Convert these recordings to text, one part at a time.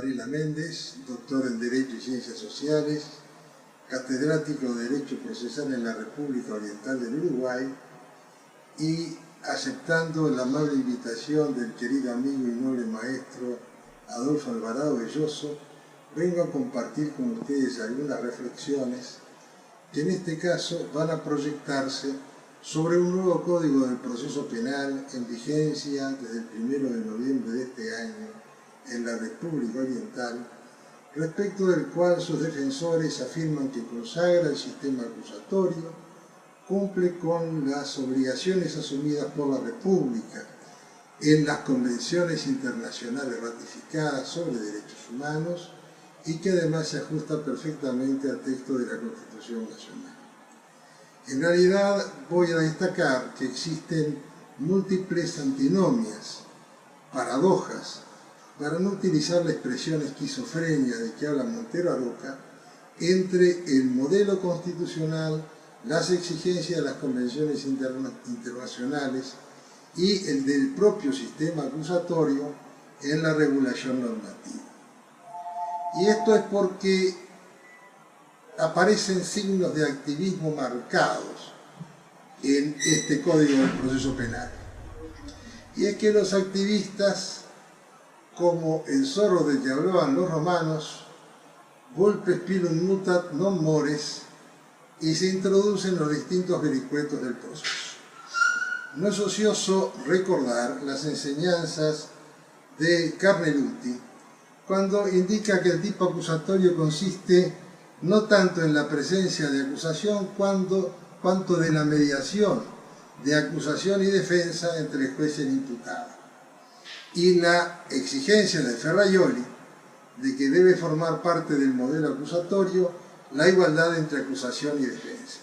Varela Méndez, doctor en Derecho y Ciencias Sociales, catedrático de Derecho Procesal en la República Oriental del Uruguay, y aceptando la amable invitación del querido amigo y noble maestro Adolfo Alvarado Belloso, vengo a compartir con ustedes algunas reflexiones que en este caso van a proyectarse sobre un nuevo Código del Proceso Penal en vigencia desde el 1 de noviembre de este año en la República Oriental, respecto del cual sus defensores afirman que consagra el sistema acusatorio, cumple con las obligaciones asumidas por la República en las convenciones internacionales ratificadas sobre derechos humanos y que además se ajusta perfectamente al texto de la Constitución Nacional. En realidad voy a destacar que existen múltiples antinomias, paradojas, para no utilizar la expresión esquizofrenia de que habla Montero Aroca, entre el modelo constitucional, las exigencias de las convenciones internacionales y el del propio sistema acusatorio en la regulación normativa. Y esto es porque aparecen signos de activismo marcados en este Código del Proceso Penal. Y es que los activistas, como el zorro del que hablaban los romanos, vulpes pilum mutat non mores, y se introducen los distintos vericuetos del proceso. No es ocioso recordar las enseñanzas de Carneluti cuando indica que el tipo acusatorio consiste no tanto en la presencia de acusación cuanto de la mediación de acusación y defensa entre el juez y el imputado. Y la exigencia de Ferraioli de que debe formar parte del modelo acusatorio la igualdad entre acusación y defensa.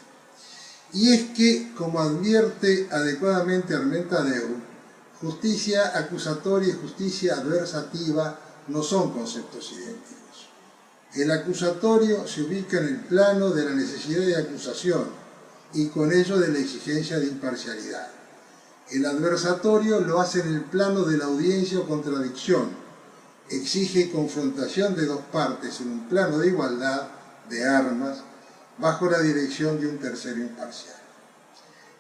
Y es que, como advierte adecuadamente Armentadeu, justicia acusatoria y justicia adversativa no son conceptos idénticos. El acusatorio se ubica en el plano de la necesidad de acusación y con ello de la exigencia de imparcialidad. El adversatorio lo hace en el plano de la audiencia o contradicción. Exige confrontación de dos partes en un plano de igualdad de armas bajo la dirección de un tercero imparcial.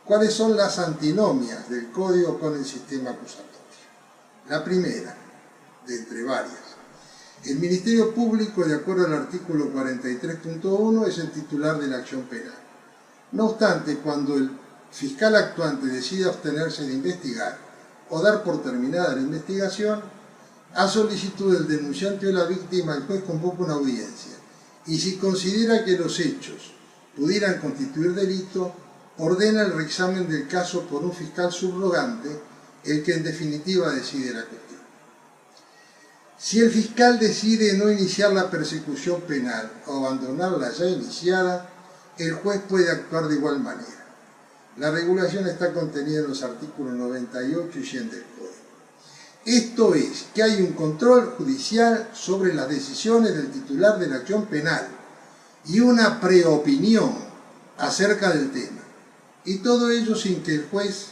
¿Cuáles son las antinomias del Código con el sistema acusatorio? La primera, de entre varias. El Ministerio Público, de acuerdo al artículo 43.1, es el titular de la acción penal. No obstante, cuando el fiscal actuante decide abstenerse de investigar o dar por terminada la investigación, a solicitud del denunciante o la víctima, el juez convoca una audiencia y si considera que los hechos pudieran constituir delito, ordena el reexamen del caso por un fiscal subrogante, el que en definitiva decide la cuestión. Si el fiscal decide no iniciar la persecución penal o abandonarla ya iniciada, el juez puede actuar de igual manera. La regulación está contenida en los artículos 98 y 100 del Código. Esto es, que hay un control judicial sobre las decisiones del titular de la acción penal y una preopinión acerca del tema. Y todo ello sin que el juez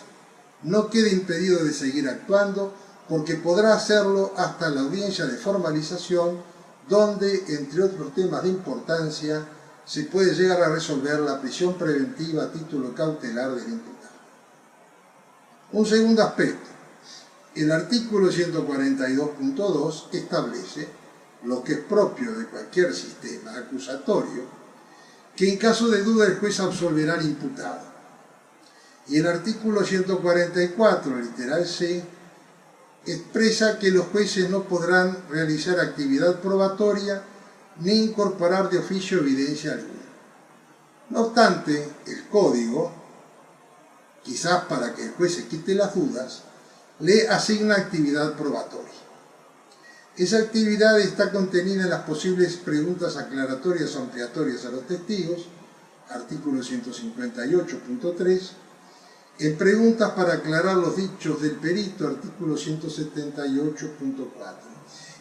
no quede impedido de seguir actuando, porque podrá hacerlo hasta la audiencia de formalización, donde, entre otros temas de importancia, se puede llegar a resolver la prisión preventiva a título cautelar del imputado. Un segundo aspecto. El artículo 142.2 establece, lo que es propio de cualquier sistema acusatorio, que en caso de duda el juez absolverá al imputado. Y el artículo 144, literal C, expresa que los jueces no podrán realizar actividad probatoria ni incorporar de oficio evidencia alguna. No obstante, el Código, quizás para que el juez se quite las dudas, le asigna actividad probatoria. Esa actividad está contenida en las posibles preguntas aclaratorias o ampliatorias a los testigos, artículo 158.3, en preguntas para aclarar los dichos del perito, artículo 178.4.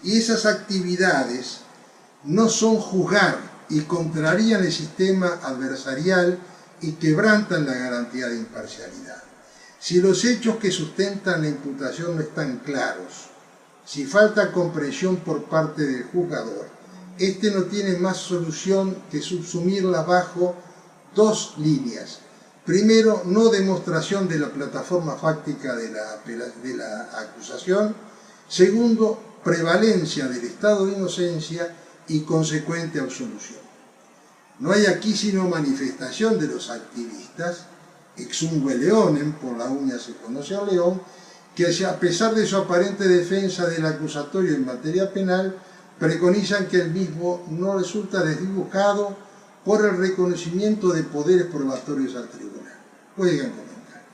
Y esas actividades no son juzgar y contrarían el sistema adversarial y quebrantan la garantía de imparcialidad. Si los hechos que sustentan la imputación no están claros, Si falta comprensión por parte del juzgador, este no tiene más solución que subsumirla bajo dos líneas. Primero, no demostración de la plataforma fáctica de la acusación. Segundo, prevalencia del estado de inocencia y consecuente absolución. No hay aquí sino manifestación de los activistas, exungue leonem, por la uña se conoce al león, que a pesar de su aparente defensa del acusatorio en materia penal, preconizan que el mismo no resulta desdibujado por el reconocimiento de poderes probatorios al tribunal. Pueden comentar.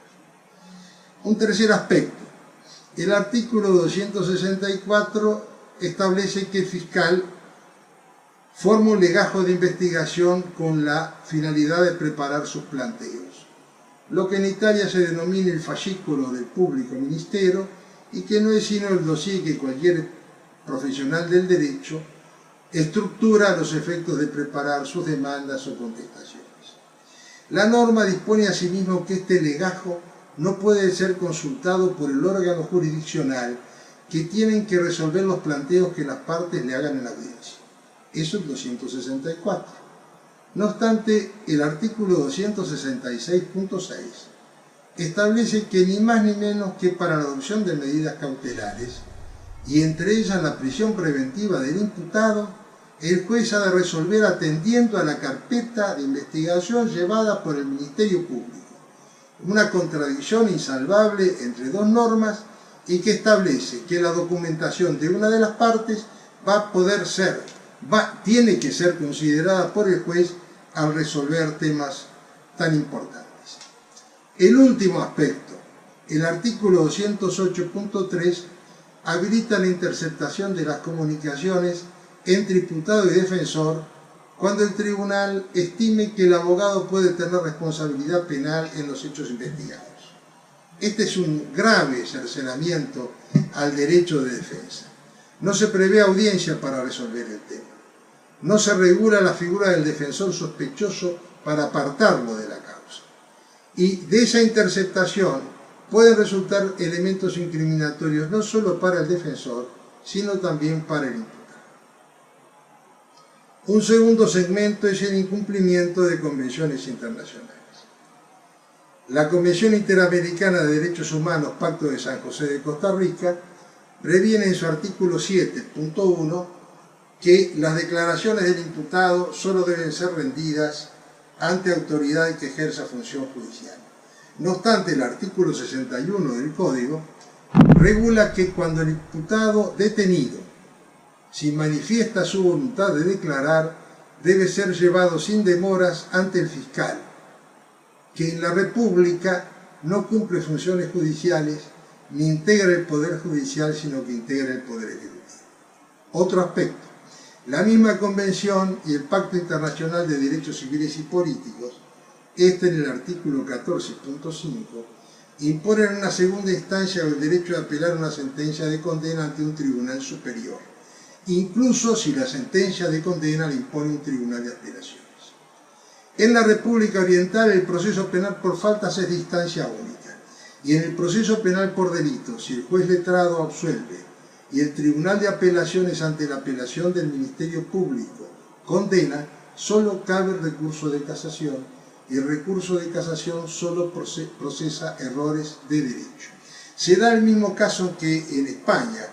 Un tercer aspecto. El artículo 264 establece que el fiscal forma un legajo de investigación con la finalidad de preparar sus planteos, lo que en Italia se denomina el fascículo del público ministero y que no es sino el dossier que cualquier profesional del derecho estructura a los efectos de preparar sus demandas o contestaciones. La norma dispone asimismo que este legajo no puede ser consultado por el órgano jurisdiccional que tienen que resolver los planteos que las partes le hagan en la audiencia. Eso es 264. No obstante, el artículo 266.6 establece que ni más ni menos que para la adopción de medidas cautelares, y entre ellas la prisión preventiva del imputado, el juez ha de resolver atendiendo a la carpeta de investigación llevada por el Ministerio Público, una contradicción insalvable entre dos normas y que establece que la documentación de una de las partes tiene que ser considerada por el juez al resolver temas tan importantes. El último aspecto, el artículo 208.3 habilita la interceptación de las comunicaciones entre imputado y defensor cuando el tribunal estime que el abogado puede tener responsabilidad penal en los hechos investigados. Este es un grave cercenamiento al derecho de defensa. No se prevé audiencia para resolver el tema. No se regula la figura del defensor sospechoso para apartarlo de la causa. Y de esa interceptación pueden resultar elementos incriminatorios no solo para el defensor, sino también para el imputado. Un segundo segmento es el incumplimiento de convenciones internacionales. La Convención Interamericana de Derechos Humanos, Pacto de San José de Costa Rica, previene en su artículo 7.1 que las declaraciones del imputado solo deben ser rendidas ante autoridad que ejerza función judicial. No obstante, el artículo 61 del Código regula que cuando el imputado detenido, si manifiesta su voluntad de declarar, debe ser llevado sin demoras ante el fiscal, que en la República no cumple funciones judiciales ni integra el Poder Judicial, sino que integra el Poder Ejecutivo. Otro aspecto. La misma Convención y el Pacto Internacional de Derechos Civiles y Políticos, en el artículo 14.5, imponen una segunda instancia el derecho de apelar una sentencia de condena ante un tribunal superior, incluso si la sentencia de condena la impone un tribunal de apelaciones. En la República Oriental el proceso penal por faltas es de instancia única, y en el proceso penal por delitos, si el juez letrado absuelve y el tribunal de apelaciones ante la apelación del Ministerio Público condena, solo cabe el recurso de casación, y el recurso de casación solo procesa errores de derecho. Se da el mismo caso que en España,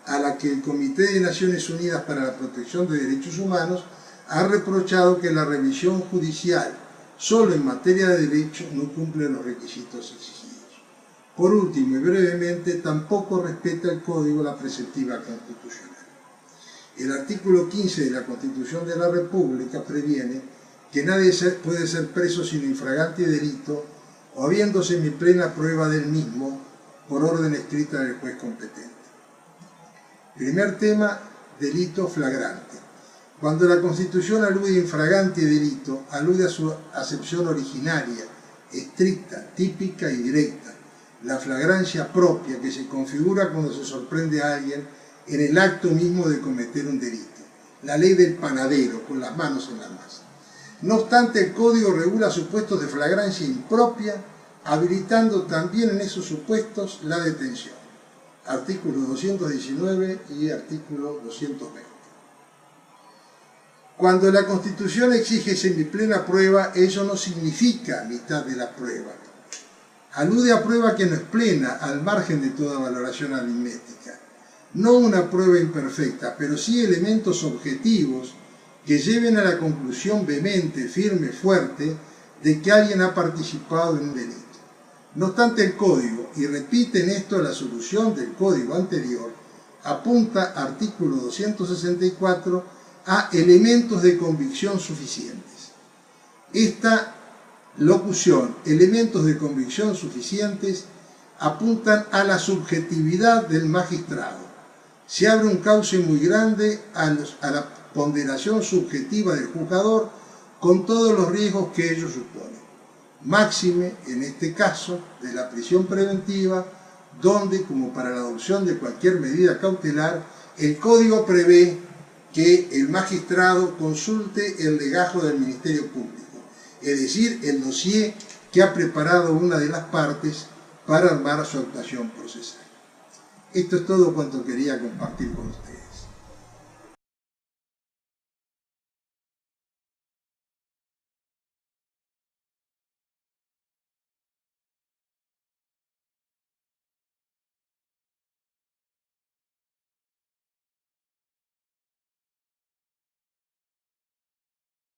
a la que el Comité de Naciones Unidas para la Protección de Derechos Humanos ha reprochado que la revisión judicial solo en materia de derecho no cumple los requisitos exigidos. Por último y brevemente, tampoco respeta el Código la preceptiva constitucional. El artículo 15 de la Constitución de la República previene que nadie puede ser preso sin infragante delito o habiéndose mi plena prueba del mismo por orden escrita del juez competente. Primer tema, delito flagrante. Cuando la Constitución alude a infragante delito, alude a su acepción originaria, estricta, típica y directa, la flagrancia propia que se configura cuando se sorprende a alguien en el acto mismo de cometer un delito, la ley del panadero, con las manos en la masa. No obstante, el Código regula supuestos de flagrancia impropia, habilitando también en esos supuestos la detención. artículo 219 y artículo 220. Cuando la Constitución exige semiplena prueba, eso no significa mitad de la prueba. Alude a prueba que no es plena, al margen de toda valoración aritmética. No una prueba imperfecta, pero sí elementos objetivos que lleven a la conclusión vehemente, firme, fuerte, de que alguien ha participado en un delito. No obstante, el Código, y repite en esto la solución del Código anterior, apunta, artículo 264, a elementos de convicción suficientes. Esta locución, elementos de convicción suficientes, apuntan a la subjetividad del magistrado. Se abre un cauce muy grande a la ponderación subjetiva del juzgador con todos los riesgos que ello supone. Máxime, en este caso, de la prisión preventiva, donde, como para la adopción de cualquier medida cautelar, el Código prevé que el magistrado consulte el legajo del Ministerio Público, es decir, el dossier que ha preparado una de las partes para armar su actuación procesal. Esto es todo cuanto quería compartir con ustedes.